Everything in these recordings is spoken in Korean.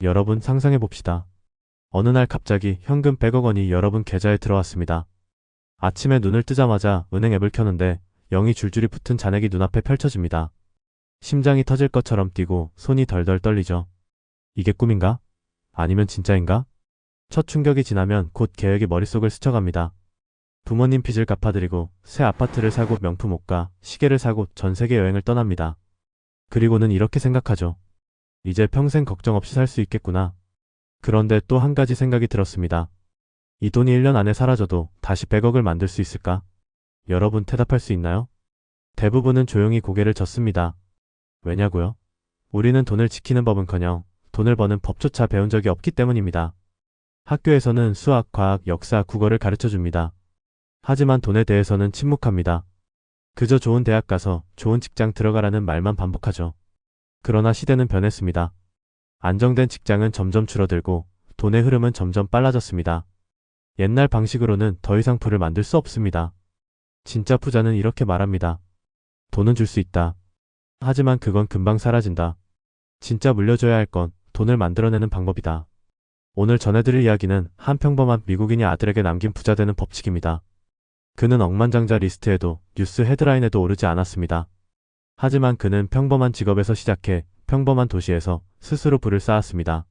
여러분 상상해 봅시다. 어느 날 갑자기 현금 100억 원이 여러분 계좌에 들어왔습니다. 아침에 눈을 뜨자마자 은행 앱을 켜는데 0이 줄줄이 붙은 잔액이 눈앞에 펼쳐집니다. 심장이 터질 것처럼 뛰고 손이 덜덜 떨리죠. 이게 꿈인가? 아니면 진짜인가? 첫 충격이 지나면 곧 계획이 머릿속을 스쳐갑니다. 부모님 빚을 갚아드리고 새 아파트를 사고 명품 옷과 시계를 사고 전 세계 여행을 떠납니다. 그리고는 이렇게 생각하죠. 이제 평생 걱정 없이 살 수 있겠구나. 그런데 또 한 가지 생각이 들었습니다. 이 돈이 1년 안에 사라져도 다시 100억을 만들 수 있을까? 여러분 대답할 수 있나요? 대부분은 조용히 고개를 젓습니다. 왜냐고요? 우리는 돈을 지키는 법은커녕 돈을 버는 법조차 배운 적이 없기 때문입니다. 학교에서는 수학, 과학, 역사, 국어를 가르쳐 줍니다. 하지만 돈에 대해서는 침묵합니다. 그저 좋은 대학 가서 좋은 직장 들어가라는 말만 반복하죠. 그러나 시대는 변했습니다. 안정된 직장은 점점 줄어들고 돈의 흐름은 점점 빨라졌습니다. 옛날 방식으로는 더 이상 부를 만들 수 없습니다. 진짜 부자는 이렇게 말합니다. 돈은 줄 수 있다. 하지만 그건 금방 사라진다. 진짜 물려줘야 할 건 돈을 만들어내는 방법이다. 오늘 전해드릴 이야기는 한 평범한 미국인이 아들에게 남긴 부자 되는 법칙입니다. 그는 억만장자 리스트에도 뉴스 헤드라인에도 오르지 않았습니다. 하지만 그는 평범한 직업에서 시작해 평범한 도시에서 스스로 부를 쌓았습니다.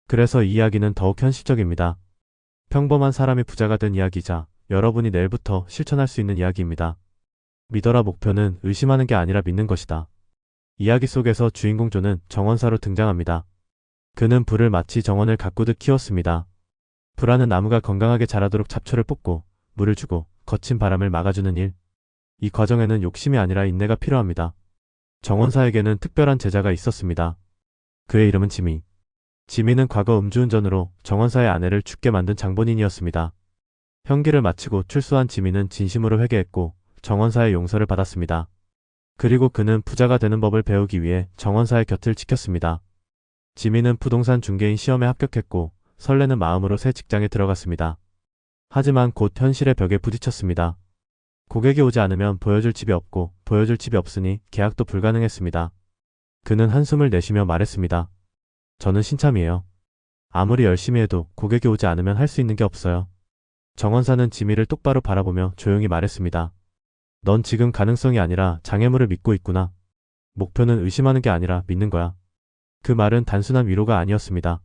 그래서 이 이야기는 더욱 현실적입니다. 평범한 사람이 부자가 된 이야기이자 여러분이 내일부터 실천할 수 있는 이야기입니다. 믿어라. 목표는 의심하는 게 아니라 믿는 것이다. 이야기 속에서 주인공 존은 정원사로 등장합니다. 그는 불을 마치 정원을 가꾸듯 키웠습니다. 불하는 나무가 건강하게 자라도록 잡초를 뽑고 물을 주고 거친 바람을 막아주는 일. 이 과정에는 욕심이 아니라 인내가 필요합니다. 정원사에게는 특별한 제자가 있었습니다. 그의 이름은 지미. 지미는 과거 음주운전으로 정원사의 아내를 죽게 만든 장본인이었습니다. 형기를 마치고 출소한 지미는 진심으로 회개했고 정원사의 용서를 받았습니다. 그리고 그는 부자가 되는 법을 배우기 위해 정원사의 곁을 지켰습니다. 지미는 부동산 중개인 시험에 합격했고 설레는 마음으로 새 직장에 들어갔습니다. 하지만 곧 현실의 벽에 부딪혔습니다. 고객이 오지 않으면 보여줄 집이 없고 보여줄 집이 없으니 계약도 불가능했습니다. 그는 한숨을 내쉬며 말했습니다. 저는 신참이에요. 아무리 열심히 해도 고객이 오지 않으면 할 수 있는 게 없어요. 정원사는 지미를 똑바로 바라보며 조용히 말했습니다. 넌 지금 가능성이 아니라 장애물을 믿고 있구나. 목표는 의심하는 게 아니라 믿는 거야. 그 말은 단순한 위로가 아니었습니다.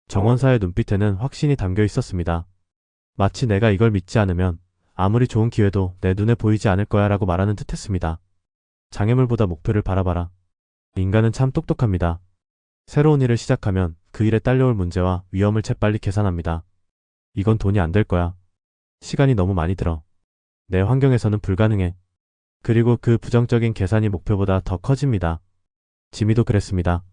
정원사의 눈빛에는 확신이 담겨 있었습니다. 마치 내가 이걸 믿지 않으면 아무리 좋은 기회도 내 눈에 보이지 않을 거야 라고 말하는 듯 했습니다. 장애물보다 목표를 바라봐라. 인간은 참 똑똑합니다. 새로운 일을 시작하면 그 일에 딸려올 문제와 위험을 재빨리 계산합니다. 이건 돈이 안 될 거야. 시간이 너무 많이 들어. 내 환경에서는 불가능해. 그리고 그 부정적인 계산이 목표보다 더 커집니다. 지미도 그랬습니다.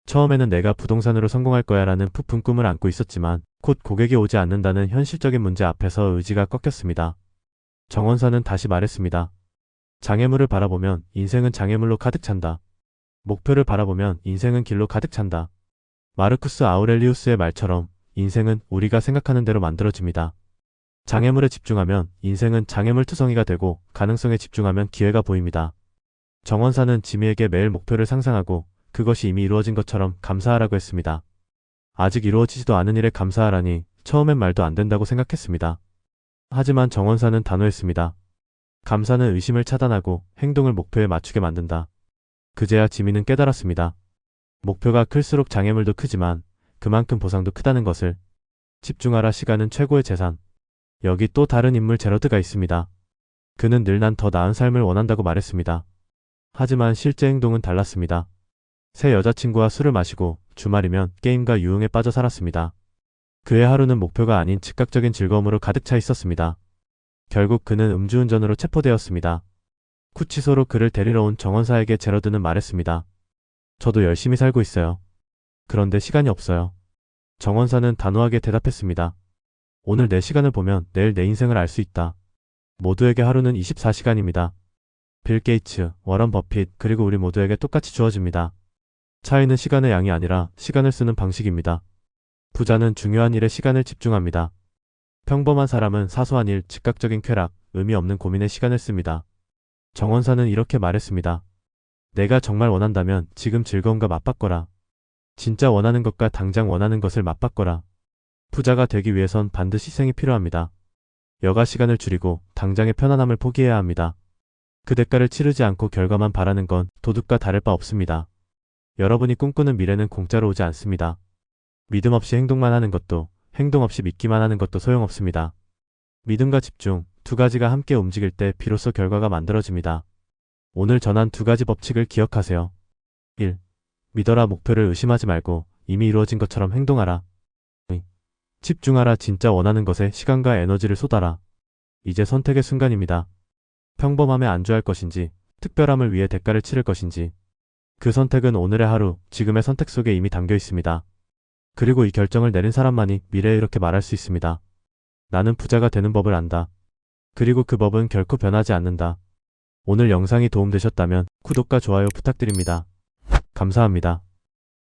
처음에는 내가 부동산으로 성공할 거야 라는 부푼 꿈을 안고 있었지만 곧 고객이 오지 않는다는 현실적인 문제 앞에서 의지가 꺾였습니다. 정원사는 다시 말했습니다. 장애물을 바라보면 인생은 장애물로 가득 찬다. 목표를 바라보면 인생은 길로 가득 찬다. 마르쿠스 아우렐리우스의 말처럼 인생은 우리가 생각하는 대로 만들어집니다. 장애물에 집중하면 인생은 장애물 투성이가 되고 가능성에 집중하면 기회가 보입니다. 정원사는 지미에게 매일 목표를 상상하고 그것이 이미 이루어진 것처럼 감사하라고 했습니다. 아직 이루어지지도 않은 일에 감사하라니 처음엔 말도 안 된다고 생각했습니다. 하지만 정원사는 단호했습니다. 감사는 의심을 차단하고 행동을 목표에 맞추게 만든다. 그제야 지미는 깨달았습니다. 목표가 클수록 장애물도 크지만 그만큼 보상도 크다는 것을. 집중하라. 시간은 최고의 재산. 여기 또 다른 인물 제러드가 있습니다. 그는 늘 난 더 나은 삶을 원한다고 말했습니다. 하지만 실제 행동은 달랐습니다. 새 여자친구와 술을 마시고 주말이면 게임과 유흥에 빠져 살았습니다. 그의 하루는 목표가 아닌 즉각적인 즐거움으로 가득 차 있었습니다. 결국 그는 음주운전으로 체포되었습니다. 구치소로 그를 데리러 온 정원사에게 제러드는 말했습니다. 저도 열심히 살고 있어요. 그런데 시간이 없어요. 정원사는 단호하게 대답했습니다. 오늘 내 시간을 보면 내일 내 인생을 알 수 있다. 모두에게 하루는 24시간입니다. 빌 게이츠, 워런 버핏, 그리고 우리 모두에게 똑같이 주어집니다. 차이는 시간의 양이 아니라 시간을 쓰는 방식입니다. 부자는 중요한 일에 시간을 집중합니다. 평범한 사람은 사소한 일, 즉각적인 쾌락, 의미 없는 고민에 시간을 씁니다. 정원사는 이렇게 말했습니다. 내가 정말 원한다면 지금 즐거움과 맞바꿔라. 진짜 원하는 것과 당장 원하는 것을 맞바꿔라. 부자가 되기 위해선 반드시 희생이 필요합니다. 여가 시간을 줄이고 당장의 편안함을 포기해야 합니다. 그 대가를 치르지 않고 결과만 바라는 건 도둑과 다를 바 없습니다. 여러분이 꿈꾸는 미래는 공짜로 오지 않습니다. 믿음 없이 행동만 하는 것도, 행동 없이 믿기만 하는 것도 소용없습니다. 믿음과 집중, 두 가지가 함께 움직일 때 비로소 결과가 만들어집니다. 오늘 전한 두 가지 법칙을 기억하세요. 1. 믿어라. 목표를 의심하지 말고 이미 이루어진 것처럼 행동하라. 2. 집중하라. 진짜 원하는 것에 시간과 에너지를 쏟아라. 이제 선택의 순간입니다. 평범함에 안주할 것인지, 특별함을 위해 대가를 치를 것인지. 그 선택은 오늘의 하루, 지금의 선택 속에 이미 담겨 있습니다. 그리고 이 결정을 내린 사람만이 미래에 이렇게 말할 수 있습니다. 나는 부자가 되는 법을 안다. 그리고 그 법은 결코 변하지 않는다. 오늘 영상이 도움되셨다면 구독과 좋아요 부탁드립니다. 감사합니다.